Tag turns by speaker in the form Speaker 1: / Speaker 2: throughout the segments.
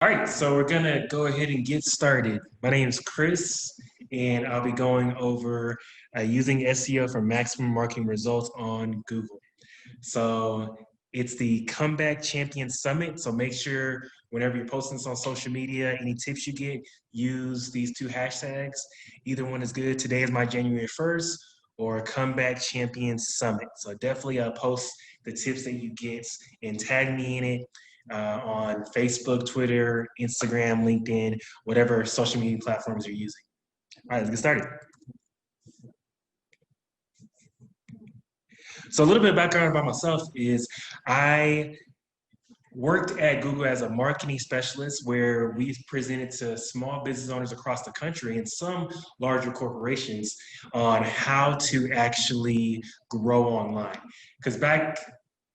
Speaker 1: All right, so we're gonna go ahead and get started. My name is Chris, and I'll be going over using SEO for maximum marketing results on Google. So it's the Comeback Champion Summit. So make sure whenever you're posting this on social media, any tips you get, use these two hashtags. Either one is good. Today is my January 1st or Comeback Champion Summit. So definitely post the tips that you get and tag me in it on Facebook, Twitter, Instagram, LinkedIn, whatever social media platforms you're using. All right, let's get started. So a little bit of background about myself is I worked at Google as a marketing specialist where we presented to small business owners across the country and some larger corporations on how to actually grow online. Because back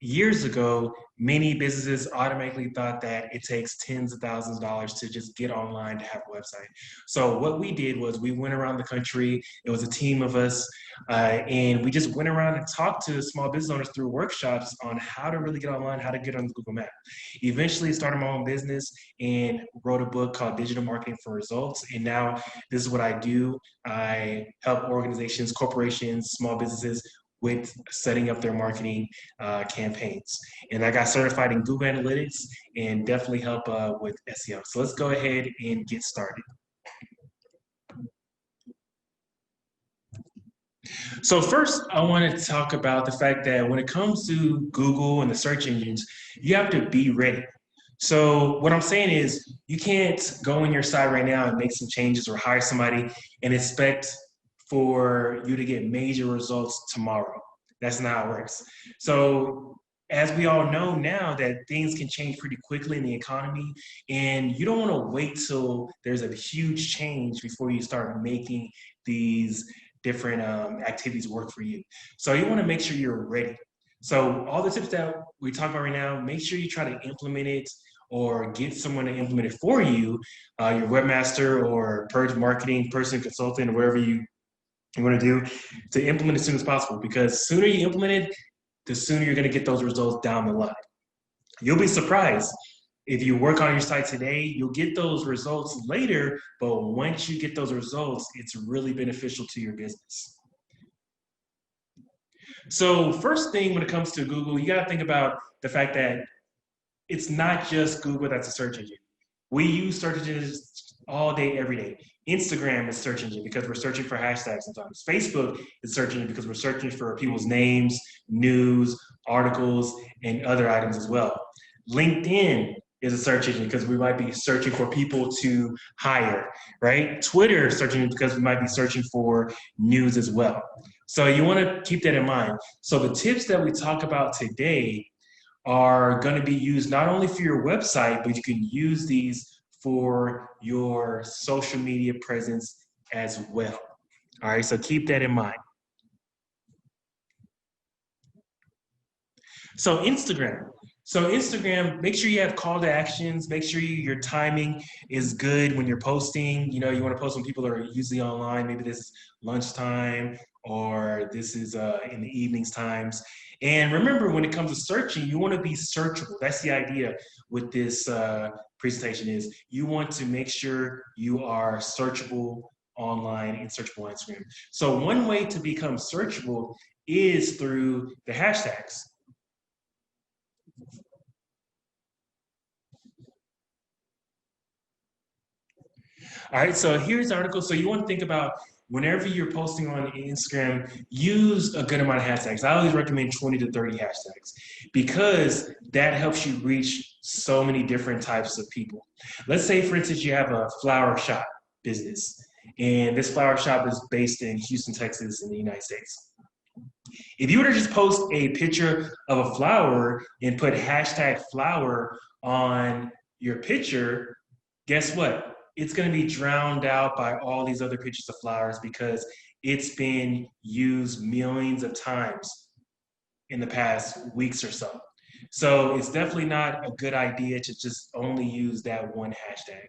Speaker 1: years ago, many businesses automatically thought that it takes tens of thousands of dollars to just get online to have a website. So what we did was we went around the country. It was a team of us, and we just went around and talked to small business owners through workshops on how to really get online, how to get on Google Maps. Eventually started my own business and wrote a book called Digital Marketing for Results. And now this is what I do. I help organizations, corporations, small businesses with setting up their marketing campaigns. And I got certified in Google Analytics and definitely help with SEO. So let's go ahead and get started. So first, I want to talk about the fact that when it comes to Google and the search engines, you have to be ready. So what I'm saying is you can't go on your site right now and make some changes or hire somebody and expect for you to get major results tomorrow. That's not how it works. So as we all know now that things can change pretty quickly in the economy, and you don't want to wait till there's a huge change before you start making these different activities work for you. So you want to make sure you're ready. So all the tips that we talk about right now, make sure you try to implement it or get someone to implement it for you, your webmaster or marketing person, consultant, or whatever you want to do to implement as soon as possible. Because sooner you implement it, the sooner you're going to get those results down the line. You'll be surprised. If you work on your site today, you'll get those results later, but once you get those results, it's really beneficial to your business. So first thing when it comes to Google, you got to think about the fact that it's not just Google that's a search engine. We use search engines all day, every day. Instagram is search engine because we're searching for hashtags sometimes. Facebook is search engine because we're searching for people's names, news, articles, and other items as well. LinkedIn is a search engine because we might be searching for people to hire, right? Twitter is searching because we might be searching for news as well. So you want to keep that in mind. So the tips that we talk about today are going to be used not only for your website, but you can use these for your social media presence as well. All right, so keep that in mind. So Instagram. So Instagram, make sure you have call to actions. Make sure your timing is good when you're posting. You know, you want to post when people are usually online. Maybe this is lunchtime or this is in the evenings times. And remember, when it comes to searching, you want to be searchable. That's the idea with this presentation is you want to make sure you are searchable online and searchable on Instagram. So one way to become searchable is through the hashtags. All right, so here's the article. So you want to think about whenever you're posting on Instagram, use a good amount of hashtags. I always recommend 20 to 30 hashtags because that helps you reach so many different types of people. Let's say, for instance, you have a flower shop business, and this flower shop is based in Houston, Texas, in the United States. If you were to just post a picture of a flower and put hashtag flower on your picture, guess what? It's going to be drowned out by all these other pictures of flowers because it's been used millions of times in the past weeks or so. So it's definitely not a good idea to just only use that one hashtag.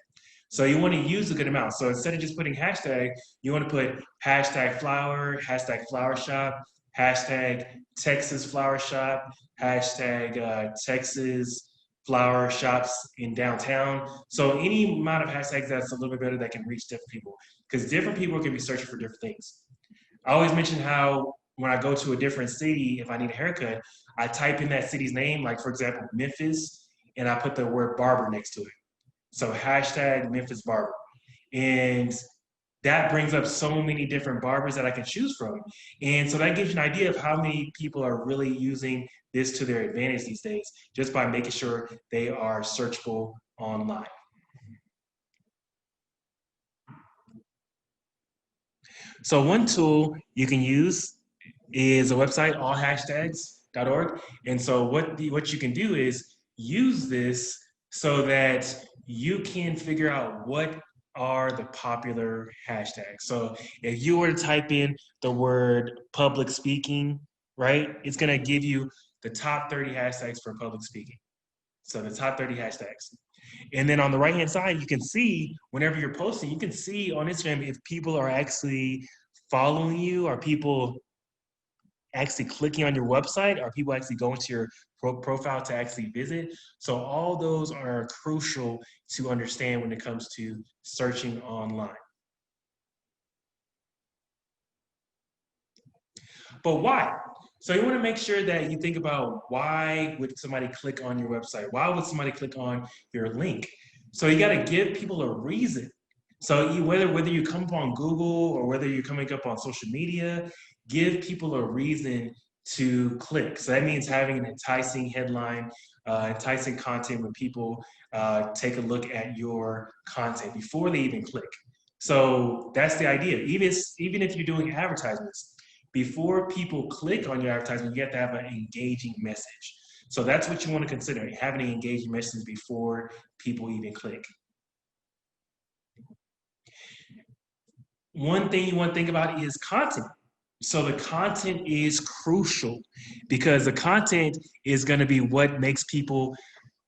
Speaker 1: So you want to use a good amount. So instead of just putting hashtag, you want to put hashtag flower, hashtag flower shop, hashtag Texas flower shop, hashtag Texas flower shops in downtown. So any amount of hashtags that's a little bit better that can reach different people, because different people can be searching for different things. I always mention how when I go to a different city, if I need a haircut, I type in that city's name, like for example, Memphis, and I put the word barber next to it. So hashtag Memphis barber. And that brings up so many different barbers that I can choose from. And so that gives you an idea of how many people are really using this to their advantage these days, just by making sure they are searchable online. So one tool you can use is a website, allhashtags.org. And so what you can do is use this so that you can figure out what are the popular hashtags. So if you were to type in the word public speaking, right, it's going to give you the top 30 hashtags for public speaking. So the top 30 hashtags. And then on the right-hand side, you can see whenever you're posting, you can see on Instagram if people are actually following you, are people actually clicking on your website, are people actually going to your profile to actually visit. So all those are crucial to understand when it comes to searching online. But why? So you want to make sure that you think about why would somebody click on your website? Why would somebody click on your link? So you got to give people a reason. So whether you come up on Google or whether you're coming up on social media, give people a reason to click. So that means having an enticing headline, enticing content when people take a look at your content before they even click. So that's the idea. Even if you're doing advertisements, before people click on your advertisement, you have to have an engaging message. So that's what you want to consider, having an engaging message before people even click. One thing you want to think about is content. So the content is crucial because the content is going to be what makes people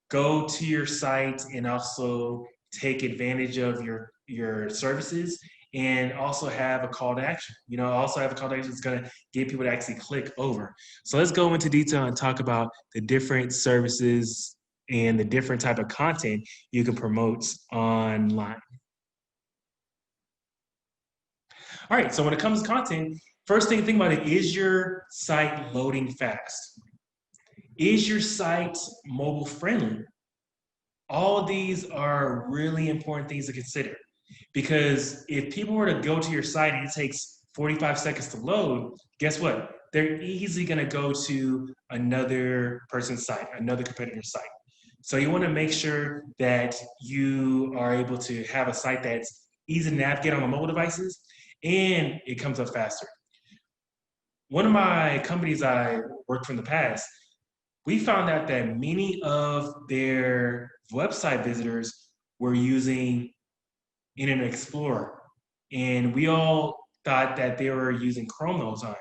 Speaker 1: go to your site and also take advantage of your services, and also have a call to action. Also have a call to action that's going to get people to actually click over. So let's go into detail and talk about the different services and the different type of content you can promote online. All right, so when it comes to content, first thing to think about it, is your site loading fast? Is your site mobile friendly? All of these are really important things to consider, because if people were to go to your site and it takes 45 seconds to load, guess what? They're easily going to go to another person's site, another competitor's site. So you want to make sure that you are able to have a site that's easy to navigate on the mobile devices and it comes up faster. One of my companies I worked for in the past, we found out that many of their website visitors were using Internet Explorer. And we all thought that they were using Chrome the whole time.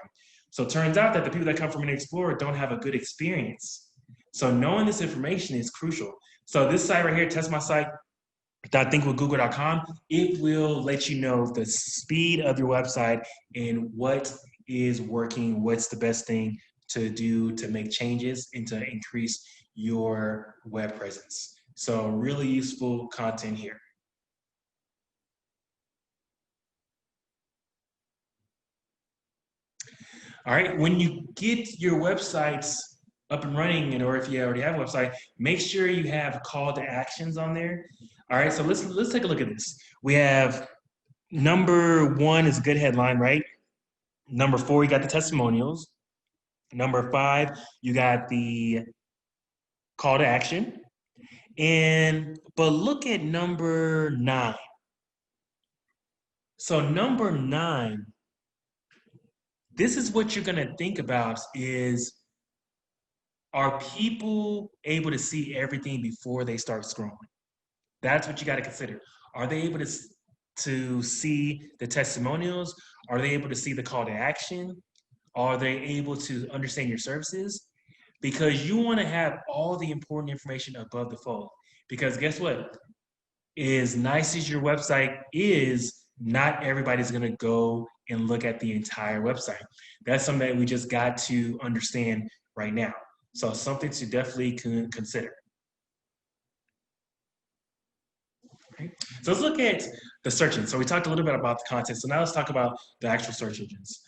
Speaker 1: So it turns out that the people that come from Internet Explorer don't have a good experience. So knowing this information is crucial. So this site right here, testmysite.thinkwithgoogle.com, it will let you know the speed of your website and what is working, what's the best thing to do to make changes and to increase your web presence. So really useful content here. All right, when you get your websites up and running, or if you already have a website, make sure you have call to actions on there. All right, so let's take a look at this. We have number 1 is a good headline, right? Number 4, you got the testimonials. Number 5, you got the call to action. But look at number 9. So number 9, this is what you're going to think about is, are people able to see everything before they start scrolling? That's what you got to consider. Are they able to see the testimonials? Are they able to see the call to action? Are they able to understand your services? Because you want to have all the important information above the fold. Because guess what? As nice as your website is, not everybody's going to go and look at the entire website. That's something that we just got to understand right now. So something to definitely consider. Right? So let's look at the search engine. So we talked a little bit about the content. So now let's talk about the actual search engines.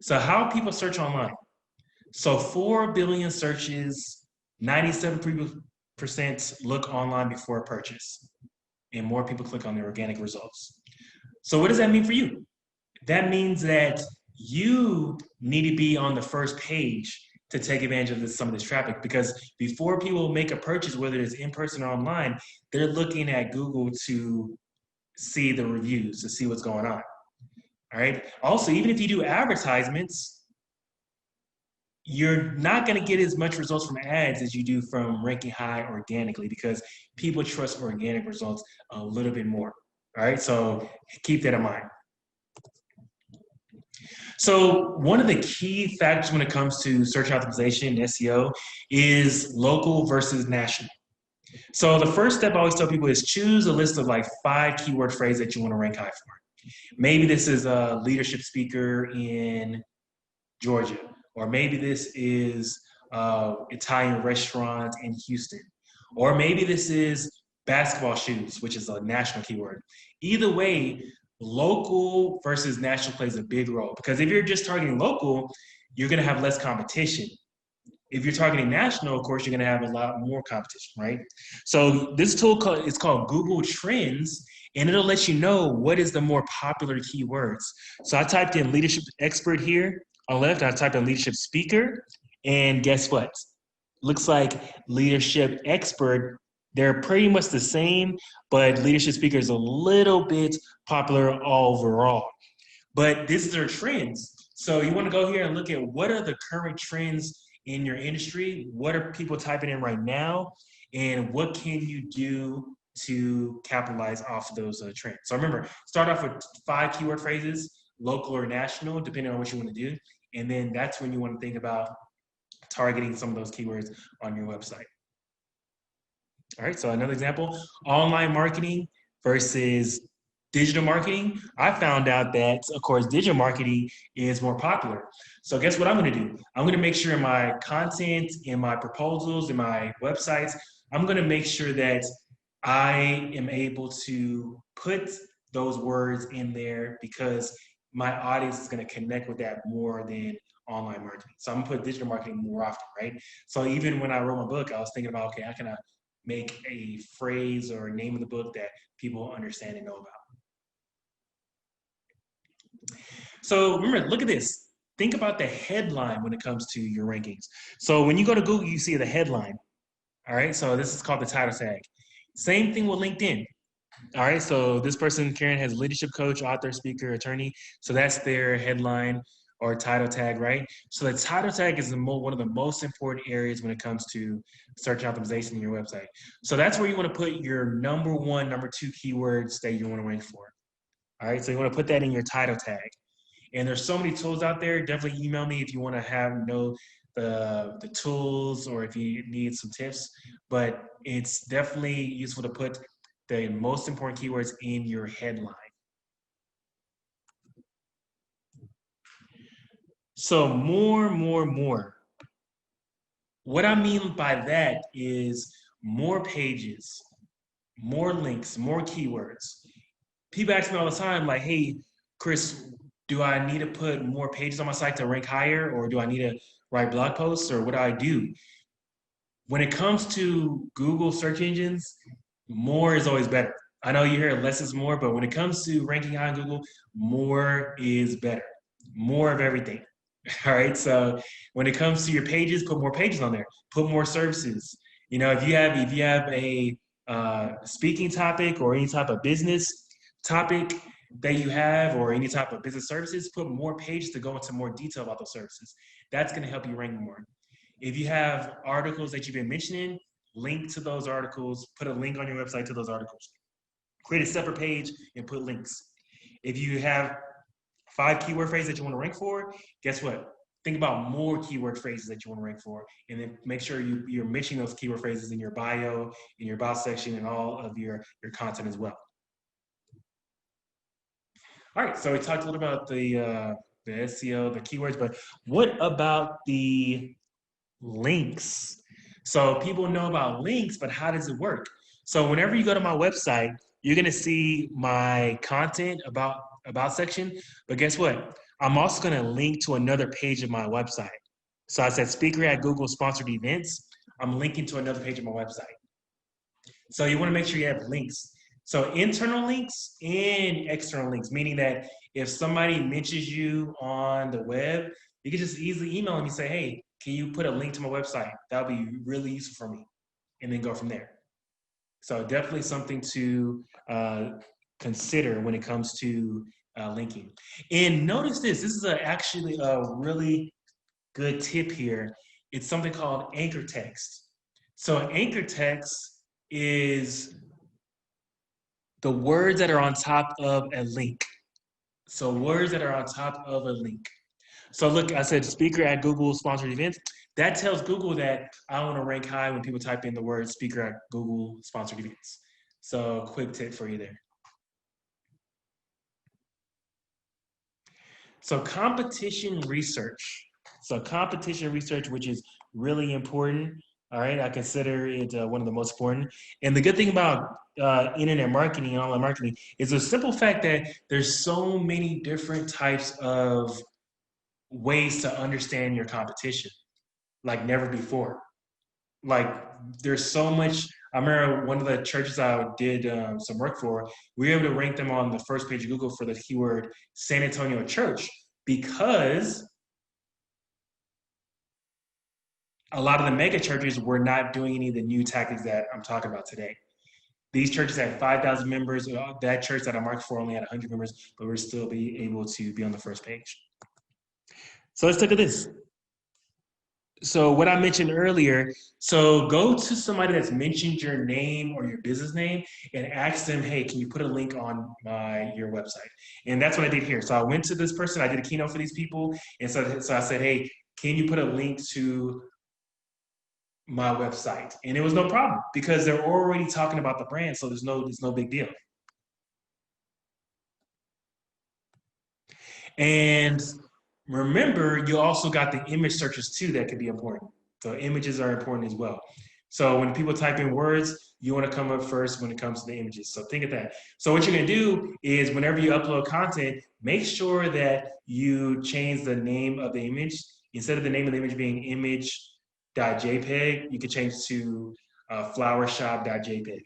Speaker 1: So how people search online. So 4 billion searches, 97% look online before a purchase, and more people click on the organic results. So what does that mean for you? That means that you need to be on the first page to take advantage of some of this traffic, because before people make a purchase, whether it's in person or online, they're looking at Google to see the reviews, to see what's going on. All right. Also, even if you do advertisements, you're not going to get as much results from ads as you do from ranking high organically, because people trust organic results a little bit more. All right. So keep that in mind. So one of the key factors when it comes to search optimization and SEO is local versus national. So the first step I always tell people is choose a list of like 5 keyword phrases that you want to rank high for. Maybe this is a leadership speaker in Georgia, or maybe this is Italian restaurant in Houston, or maybe this is basketball shoes, which is a national keyword. Either way, local versus national plays a big role, because if you're just targeting local, you're going to have less competition. If you're targeting national, of course, you're going to have a lot more competition, right? So this tool is called Google Trends, and it'll let you know what is the more popular keywords. So I typed in leadership expert here on the left, I typed in leadership speaker, and guess what? Looks like leadership expert, they're pretty much the same, but leadership speaker is a little bit popular overall. But this is their trends. So you want to go here and look at what are the current trends in your industry, what are people typing in right now, and what can you do to capitalize off of those trends. So remember, start off with 5 keyword phrases, local or national, depending on what you want to do. And then that's when you want to think about targeting some of those keywords on your website. All right, so another example, online marketing versus digital marketing. I found out that, of course, digital marketing is more popular. So guess what I'm going to do? I'm going to make sure in my content, in my proposals, in my websites, I'm going to make sure that I am able to put those words in there, because my audience is going to connect with that more than online marketing. So I'm going to put digital marketing more often, right? So even when I wrote my book, I was thinking about, okay, how can I make a phrase or a name of the book that people understand and know about? So remember, look at this. Think about the headline when it comes to your rankings. So when you go to Google, you see the headline. All right, so this is called the title tag. Same thing with LinkedIn. All right, so this person, Karen, has leadership coach, author, speaker, attorney. So that's their headline or title tag, right? So the title tag is one of the most important areas when it comes to search optimization in your website. So that's where you want to put your number 1, number 2 keywords that you want to rank for. All right, so you want to put that in your title tag. And there's so many tools out there. Definitely email me if you want to know the tools, or if you need some tips. But it's definitely useful to put the most important keywords in your headline. So more. What I mean by that is more pages, more links, more keywords. People ask me all the time, like, hey, Chris, do I need to put more pages on my site to rank higher, or do I need to write blog posts, or what do I do? When it comes to Google search engines, more is always better. I know you hear less is more, but when it comes to ranking high on Google, more is better. More of everything. All right. So when it comes to your pages, put more pages on there. Put more services. You know, if you have a speaking topic or any type of business topic that you have, or any type of business services, put more pages to go into more detail about those services. That's going to help you rank more. If you have articles that you've been mentioning, link to those articles. Put a link on your website to those articles. Create a separate page and put links. If you have 5 keyword phrases that you want to rank for, guess what? Think about more keyword phrases that you want to rank for, and then make sure you're mentioning those keyword phrases in your bio, in your about section, and all of your content as well. All right, so we talked a little about the SEO, the keywords, but what about the links? So people know about links, but how does it work? So whenever you go to my website, you're gonna see my content about section, but guess what? I'm also gonna link to another page of my website. So I said speaker at Google sponsored events. I'm linking to another page of my website. So you want to make sure you have links. So internal links and external links, meaning that if somebody mentions you on the web, you can just easily email them and say, hey, can you put a link to my website? That would be really useful for me. And then go from there. So definitely something to consider when it comes to linking. And notice this is actually a really good tip here. It's something called anchor text. So an anchor text is the words that are on top of a link. So words that are on top of a link. So look, I said speaker at Google sponsored events. That tells Google that I want to rank high when people type in the word speaker at Google sponsored events. So quick tip for you there. So competition research. So competition research, which is really important. All right, I consider it one of the most important. And the good thing about internet marketing and online marketing is the simple fact that there's so many different types of ways to understand your competition, like never before. Like there's so much. I remember one of the churches I did some work for, we were able to rank them on the first page of Google for the keyword San Antonio church because a lot of the mega churches were not doing any of the new tactics that I'm talking about today. These churches had 5,000 members. That church that I marked for only had 100 members, but we're still be able to be on the first page. So let's look at this. So what I mentioned earlier, so go to somebody that's mentioned your name or your business name and ask them, hey, can you put a link on your website? And that's what I did here. So I went to this person, I did a keynote for these people. And so I said, hey, can you put a link to my website? And it was no problem because they're already talking about the brand. So there's no big deal. And remember, you also got the image searches too that could be important. So images are important as well. So when people type in words, you want to come up first when it comes to the images. So think of that. So what you're going to do is whenever you upload content, make sure that you change the name of the image. Instead of the name of the image being image.jpg, you can change to flowershop.jpg.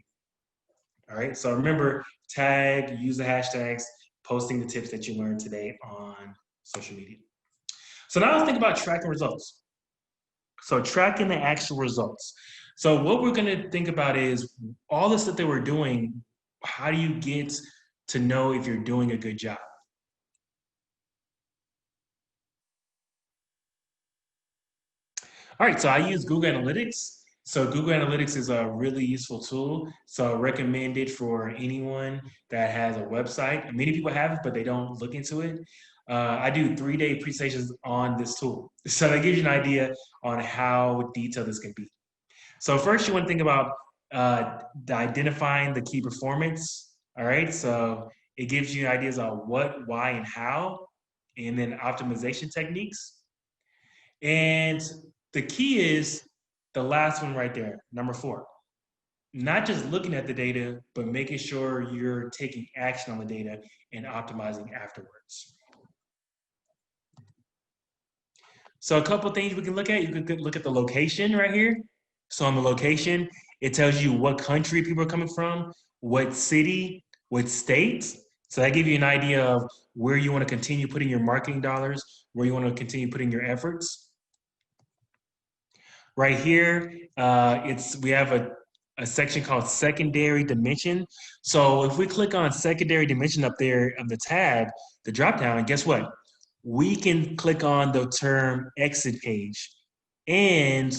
Speaker 1: All right. So remember, tag, use the hashtags, posting the tips that you learned today on social media. So now let's think about tracking results. So tracking the actual results. So what we're going to think about is all the stuff that we're doing, how do you get to know if you're doing a good job? All right, so I use Google Analytics. So Google Analytics is a really useful tool. So I recommend it for anyone that has a website. Many people have it, but they don't look into it. I do 3-day presentations on this tool. So that gives you an idea on how detailed this can be. So first you want to think about identifying the key performance. All right, so it gives you ideas on what, why, and how, and then optimization techniques. And the key is the last one right there, number 4. Not just looking at the data, but making sure you're taking action on the data and optimizing afterwards. So a couple things we can look at. You can look at the location right here. So on the location, it tells you what country people are coming from, what city, what state. So that gives you an idea of where you want to continue putting your marketing dollars, where you want to continue putting your efforts. Right here, we have a section called secondary dimension. So if we click on secondary dimension up there on the tab, the drop down, guess what? We can click on the term exit page. And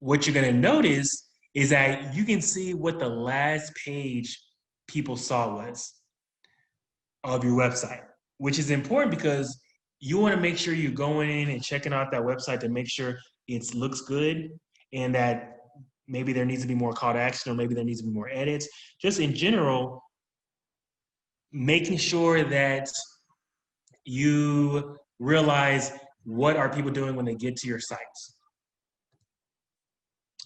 Speaker 1: what you're going to notice is that you can see what the last page people saw was of your website, which is important because you want to make sure you're going in and checking out that website to make sure it looks good and that maybe there needs to be more call to action or maybe there needs to be more edits. Just in general, making sure that you realize what are people doing when they get to your sites.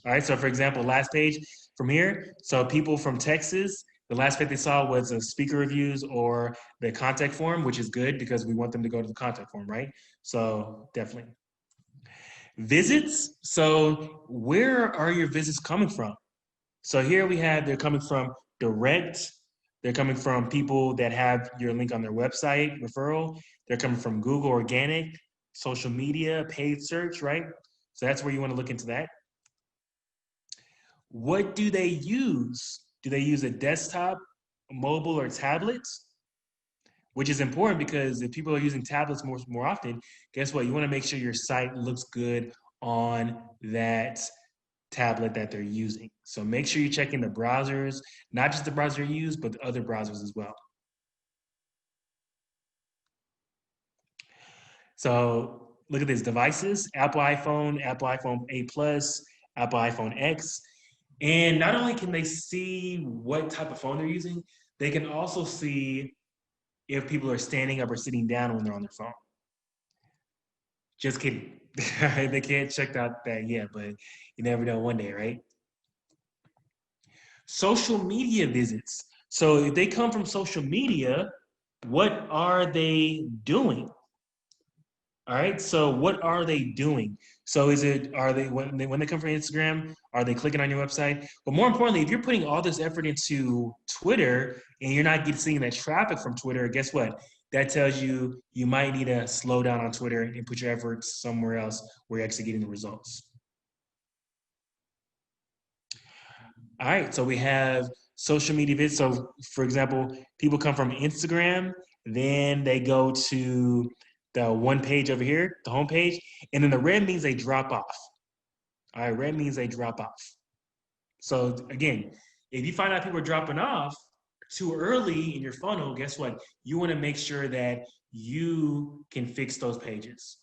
Speaker 1: All right, so for example, last page from here, so people from Texas, The last page they saw was speaker reviews or the contact form, which is good because we want them to go to the contact form, right? So definitely. Visits. So where are your visits coming from? So here we have they're coming from direct. They're coming from people that have your link on their website, referral. They're coming from Google organic, social media, paid search, right? So that's where you want to look into that. What do they use? Do they use a desktop, mobile, or tablets? Which is important because if people are using tablets more often, guess what? You want to make sure your site looks good on that tablet that they're using. So make sure you're checking the browsers, not just the browser you use, but the other browsers as well. So look at these devices: Apple iPhone 8 Plus, Apple iPhone X. And not only can they see what type of phone they're using, they can also see if people are standing up or sitting down when they're on their phone. Just kidding. They can't check out that yet, but you never know one day, right? Social media visits. So if they come from social media, what are they doing? All right. So what are they doing? So are they when they come from Instagram, are they clicking on your website? But more importantly, if you're putting all this effort into Twitter and you're not seeing that traffic from Twitter, guess what? That tells you you might need to slow down on Twitter and put your efforts somewhere else where you're actually getting the results. All right, so we have social media vids. So, for example, people come from Instagram, then they go to the one page over here, the home page, and then the red means they drop off. All right, red means they drop off. So, again, if you find out people are dropping off too early in your funnel, guess what? You want to make sure that you can fix those pages.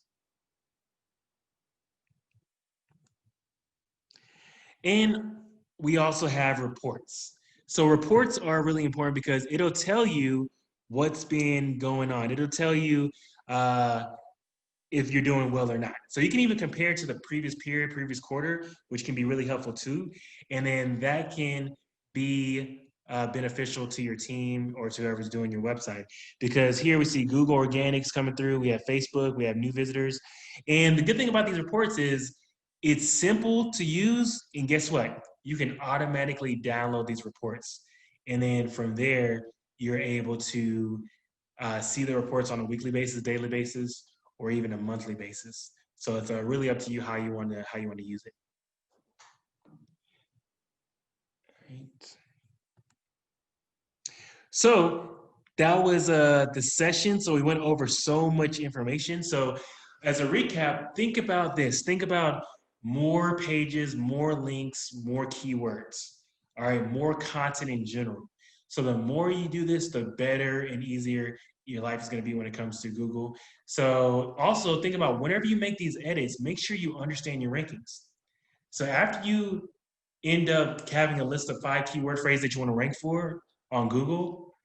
Speaker 1: And we also have reports. So reports are really important because it'll tell you what's been going on. It'll tell you if you're doing well or not. So you can even compare to the previous period, previous quarter, which can be really helpful too. And then that can be beneficial to your team or to whoever's doing your website. Because here we see Google Organics coming through, we have Facebook, we have new visitors. And the good thing about these reports is it's simple to use. And guess what? You can automatically download these reports. And then from there, you're able to see the reports on a weekly basis, daily basis, or even a monthly basis. So it's really up to you how you want to use it. Right. So that was the session. So we went over so much information. So as a recap, think about this. Think about more pages, more links, more keywords. All right, more content in general. So the more you do this, the better and easier your life is going to be when it comes to Google. So also think about whenever you make these edits, make sure you understand your rankings. So after you end up having a list of 5 keyword phrases that you want to rank for on Google,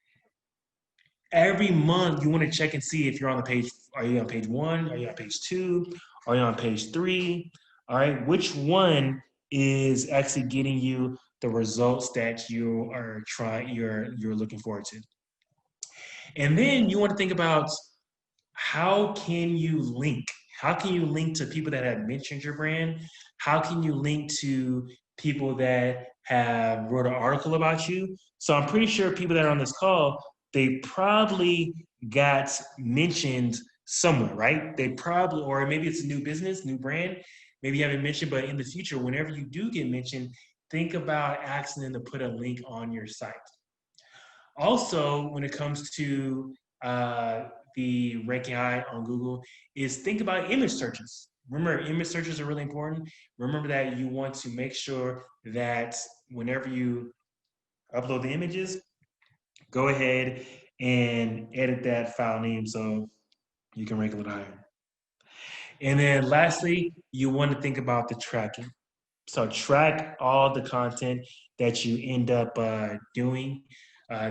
Speaker 1: every month you want to check and see if you're on the page. Are you on page 1? Are you on page 2? Are you on page 3? All right, which one is actually getting you the results that you are you're looking forward to? And then you want to think about how can you link? How can you link to people that have mentioned your brand? How can you link to people that have wrote an article about you? So I'm pretty sure people that are on this call, they probably got mentioned somewhere, right? They probably, or maybe it's a new business, new brand. Maybe you haven't mentioned, but in the future, whenever you do get mentioned, think about asking them to put a link on your site. Also, when it comes to the ranking high on Google, is think about image searches. Remember, image searches are really important. Remember that you want to make sure that whenever you upload the images, go ahead and edit that file name so you can rank a little higher. And then lastly, you want to think about the tracking. So track all the content that you end up doing.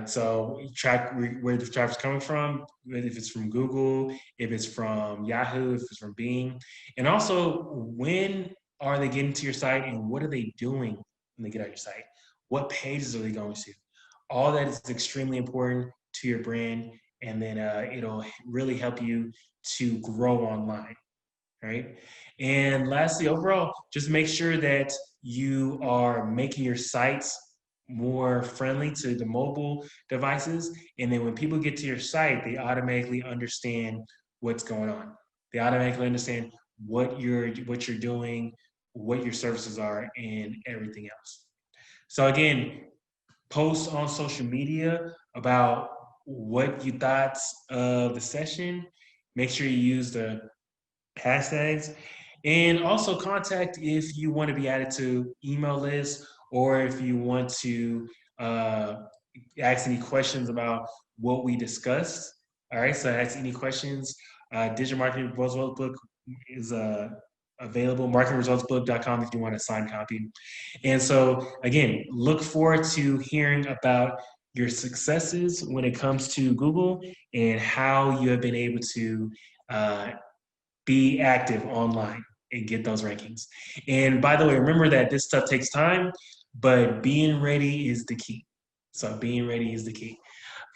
Speaker 1: So track where the traffic's coming from, if it's from Google, if it's from Yahoo, if it's from Bing, and also when are they getting to your site and what are they doing when they get on your site? What pages are they going to? All that is extremely important to your brand, and then it'll really help you to grow online, right? And lastly, overall, just make sure that you are making your sites more friendly to the mobile devices. And then when people get to your site, they automatically understand what's going on. They automatically understand what you're doing, what your services are, and everything else. So again, post on social media about what you thought of the session. Make sure you use the hashtags, and also contact if you want to be added to email lists, or if you want to uh, ask any questions about what we discussed. All right, so ask any questions. Digital Marketing Results Book is available, marketingresultsbook.com if you want a signed copy. And so, again, look forward to hearing about your successes when it comes to Google and how you have been able to uh, be active online and get those rankings. And by the way, remember that this stuff takes time, but being ready is the key. So being ready is the key.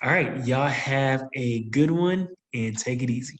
Speaker 1: All right, y'all have a good one and take it easy.